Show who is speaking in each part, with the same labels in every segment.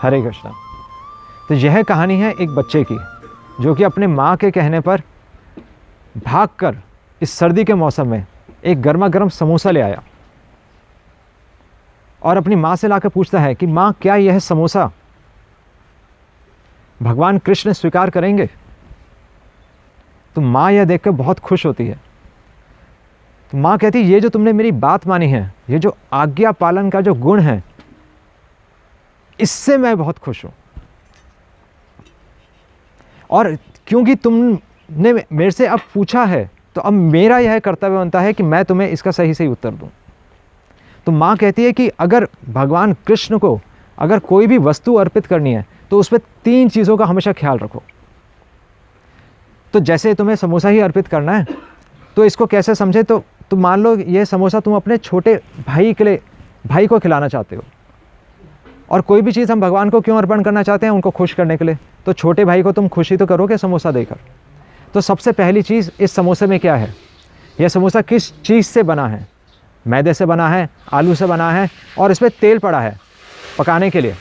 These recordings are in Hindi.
Speaker 1: हरे कृष्णा। तो यह कहानी है एक बच्चे की जो कि अपने माँ के कहने पर भागकर इस सर्दी के मौसम में एक गर्मा गर्म समोसा ले आया और अपनी माँ से लाकर पूछता है कि माँ, क्या यह समोसा भगवान कृष्ण स्वीकार करेंगे? तो माँ यह देखकर बहुत खुश होती है। तो माँ कहती है, ये जो तुमने मेरी बात मानी है, ये जो आज्ञा पालन का जो गुण है, इससे मैं बहुत खुश हूं। और क्योंकि तुमने मेरे से अब पूछा है, तो अब मेरा यह कर्तव्य बनता है कि मैं तुम्हें इसका सही सही उत्तर दूं। तो माँ कहती है कि अगर भगवान कृष्ण को अगर कोई भी वस्तु अर्पित करनी है तो उसमें 3 चीज़ों का हमेशा ख्याल रखो। तो जैसे तुम्हें समोसा ही अर्पित करना है, तो इसको कैसे समझे, तो तुम मान लो ये समोसा तुम अपने छोटे भाई को खिलाना चाहते हो। और कोई भी चीज़ हम भगवान को क्यों अर्पण करना चाहते हैं? उनको खुश करने के लिए। तो छोटे भाई को तुम खुशी तो करोगे समोसा देकर। तो सबसे पहली चीज़ इस समोसे में क्या है? यह समोसा किस चीज़ से बना है? मैदे से बना है, आलू से बना है, और इसमें तेल पड़ा है पकाने के लिए।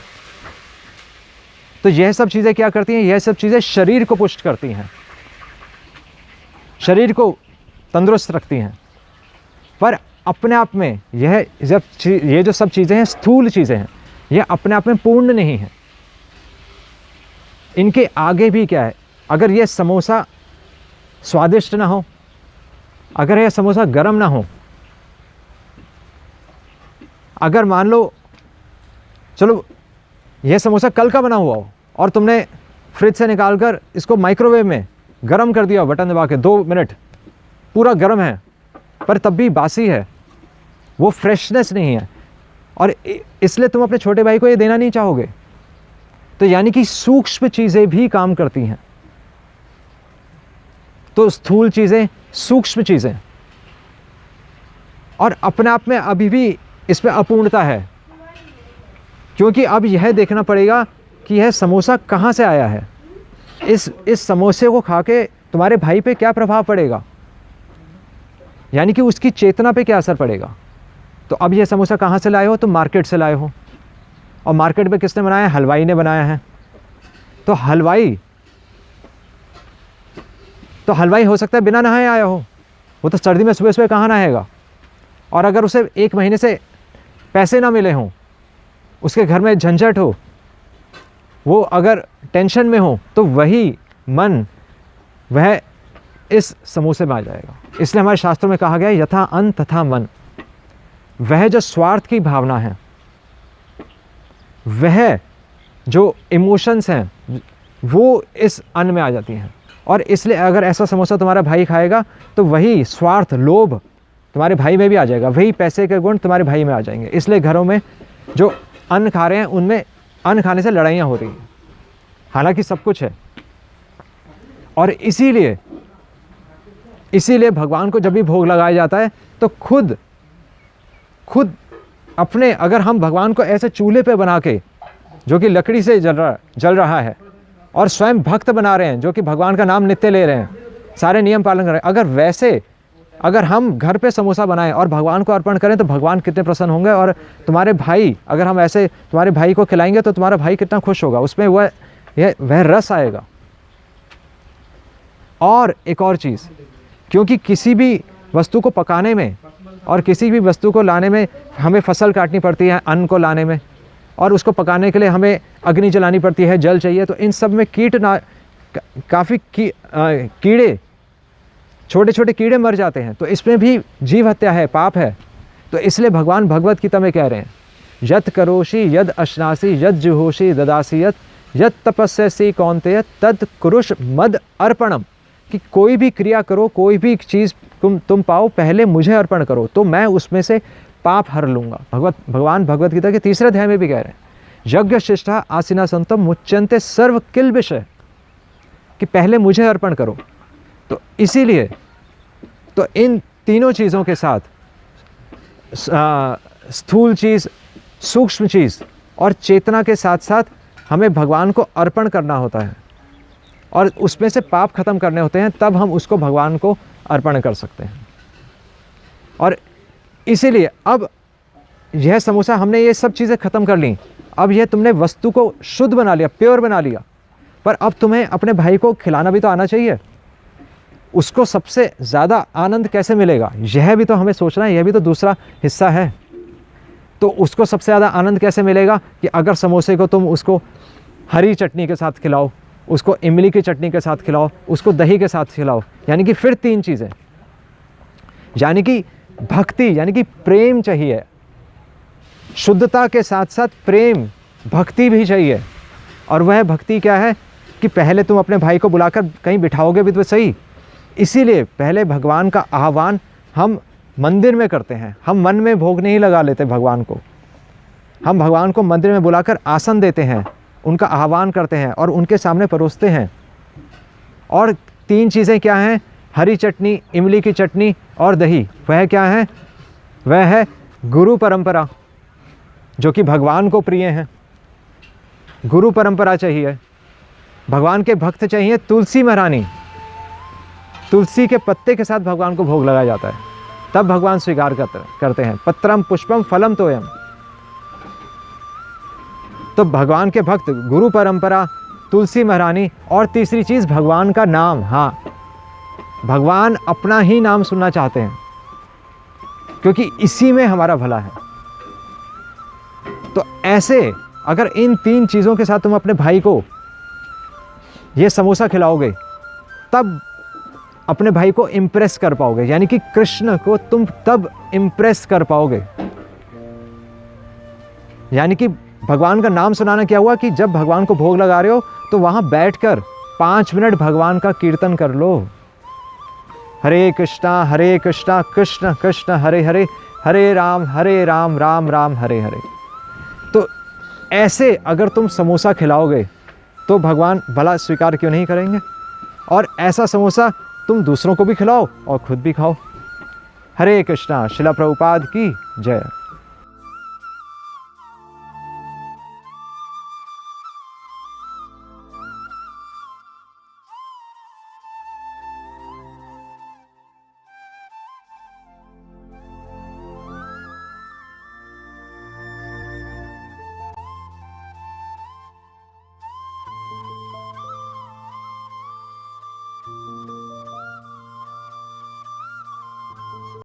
Speaker 1: तो यह सब चीज़ें क्या करती हैं? यह सब चीज़ें शरीर को पुष्ट करती हैं, शरीर को तंदुरुस्त रखती हैं। पर अपने आप में ये जो सब चीज़ें हैं, स्थूल चीज़ें हैं, यह अपने आप में पूर्ण नहीं है। इनके आगे भी क्या है? अगर यह समोसा स्वादिष्ट ना हो, अगर यह समोसा गर्म ना हो, अगर मान लो चलो यह समोसा कल का बना हुआ हो और तुमने फ्रिज से निकालकर इसको माइक्रोवेव में गर्म कर दिया, बटन दबा के 2 मिनट, पूरा गर्म है पर तब भी बासी है, वो फ्रेशनेस नहीं है, और इसलिए तुम अपने छोटे भाई को ये देना नहीं चाहोगे। तो यानी कि सूक्ष्म चीज़ें भी काम करती हैं। तो स्थूल चीज़ें, सूक्ष्म चीज़ें, और अपने आप में अभी भी इसमें अपूर्णता है, क्योंकि अब यह देखना पड़ेगा कि यह समोसा कहाँ से आया है। इस समोसे को खा के तुम्हारे भाई पे क्या प्रभाव पड़ेगा, यानी कि उसकी चेतना पे क्या असर पड़ेगा। तो अब यह समोसा कहाँ से लाए हो? तो मार्केट से लाए हो, और मार्केट में किसने बनाया है? हलवाई ने बनाया है। तो हलवाई हो सकता है बिना नहाए आया हो, वो तो सर्दी में सुबह सुबह कहाँ नहाएगा। और अगर उसे 1 महीने से पैसे ना मिले हों, उसके घर में झंझट हो, वो अगर टेंशन में हो, तो वही मन वह इस समोसे में आ जाएगा। इसलिए हमारे शास्त्रों में कहा गया है, यथा अन्न तथा मन। वह जो स्वार्थ की भावना है, वह जो इमोशंस हैं, वो इस अन्न में आ जाती हैं। और इसलिए अगर ऐसा समोसा तुम्हारा भाई खाएगा तो वही स्वार्थ, लोभ तुम्हारे भाई में भी आ जाएगा, वही पैसे के गुण तुम्हारे भाई में आ जाएंगे। इसलिए घरों में जो अन्न खा रहे हैं उनमें अन्न खाने से लड़ाइयाँ हो रही हैं, हालांकि सब कुछ है। और इसीलिए भगवान को जब भी भोग लगाया जाता है तो खुद अपने, अगर हम भगवान को ऐसे चूल्हे पे बना के जो कि लकड़ी से जल रहा है, और स्वयं भक्त बना रहे हैं जो कि भगवान का नाम नित्य ले रहे हैं, सारे नियम पालन कर रहे हैं, अगर हम घर पे समोसा बनाएं और भगवान को अर्पण करें तो भगवान कितने प्रसन्न होंगे। और तुम्हारे भाई, अगर हम ऐसे तुम्हारे भाई को खिलाएंगे तो तुम्हारा भाई कितना खुश होगा, उसमें वह रस आएगा। और एक और चीज़, क्योंकि किसी भी वस्तु को पकाने में और किसी भी वस्तु को लाने में हमें फसल काटनी पड़ती है, अन्न को लाने में, और उसको पकाने के लिए हमें अग्नि जलानी पड़ती है, जल चाहिए। तो इन सब में काफ़ी कीड़े, छोटे छोटे कीड़े मर जाते हैं। तो इसमें भी जीव हत्या है, पाप है। तो इसलिए भगवान भगवत गीता में कह रहे हैं, यत् करोषि यद अश्नासि यद जुहोषि ददासि यत् तपस्यसि कौन्तेय तत् कुरुष मद अर्पणम, कि कोई भी क्रिया करो, कोई भी चीज़ तुम पाओ, पहले मुझे अर्पण करो तो मैं उसमें से पाप हर लूँगा। भगवान भगवत गीता के 3 अध्याय में भी कह रहे हैं, यज्ञ शिष्टा आसीना संतम मुच्यन्ते सर्व किल विषय, कि पहले मुझे अर्पण करो। तो इसीलिए तो इन तीनों चीज़ों के साथ, स्थूल चीज़, सूक्ष्म चीज़ और चेतना के साथ साथ हमें भगवान को अर्पण करना होता है, और उसमें से पाप खत्म करने होते हैं, तब हम उसको भगवान को अर्पण कर सकते हैं। और इसीलिए अब यह समोसा, हमने ये सब चीज़ें ख़त्म कर ली, अब ये तुमने वस्तु को शुद्ध बना लिया, प्योर बना लिया, पर अब तुम्हें अपने भाई को खिलाना भी तो आना चाहिए। उसको सबसे ज़्यादा आनंद कैसे मिलेगा, यह भी तो हमें सोचना है, यह भी तो दूसरा हिस्सा है। तो उसको सबसे ज़्यादा आनंद कैसे मिलेगा कि अगर समोसे को तुम उसको हरी चटनी के साथ खिलाओ, उसको इमली की चटनी के साथ खिलाओ, उसको दही के साथ खिलाओ, यानी कि फिर 3 चीज़ें, यानी कि भक्ति, यानी कि प्रेम चाहिए। शुद्धता के साथ साथ प्रेम, भक्ति भी चाहिए। और वह भक्ति क्या है कि पहले तुम अपने भाई को बुलाकर कहीं बिठाओगे भी तो सही, इसीलिए पहले भगवान का आह्वान हम मंदिर में करते हैं। हम मन में भोग नहीं लगा लेते भगवान को, हम भगवान को मंदिर में बुलाकर आसन देते हैं, उनका आह्वान करते हैं और उनके सामने परोसते हैं। और 3 चीज़ें क्या हैं, हरी चटनी, इमली की चटनी और दही। वह क्या है, वह है गुरु परंपरा, जो कि भगवान को प्रिय है। गुरु परंपरा चाहिए, भगवान के भक्त चाहिए। तुलसी महारानी, तुलसी के पत्ते के साथ भगवान को भोग लगाया जाता है, तब भगवान स्वीकार करते हैं। पत्रम पुष्पम फलम तोयम। तो भगवान के भक्त, गुरु परंपरा, तुलसी महारानी और तीसरी चीज़ भगवान का नाम। हाँ, भगवान अपना ही नाम सुनना चाहते हैं, क्योंकि इसी में हमारा भला है। तो ऐसे अगर इन 3 चीज़ों के साथ तुम अपने भाई को ये समोसा खिलाओगे, तब अपने भाई को इम्प्रेस कर पाओगे, यानी कि कृष्ण को तुम तब इम्प्रेस कर पाओगे। यानी कि भगवान का नाम सुनाना क्या हुआ कि जब भगवान को भोग लगा रहे हो तो वहाँ बैठकर 5 मिनट भगवान का कीर्तन कर लो। हरे कृष्णा कृष्ण कृष्ण हरे हरे, हरे राम राम राम हरे हरे। तो ऐसे अगर तुम समोसा खिलाओगे तो भगवान भला स्वीकार क्यों नहीं करेंगे। और ऐसा समोसा तुम दूसरों को भी खिलाओ और खुद भी खाओ। हरे कृष्णा। शिला प्रभुपाद की जय।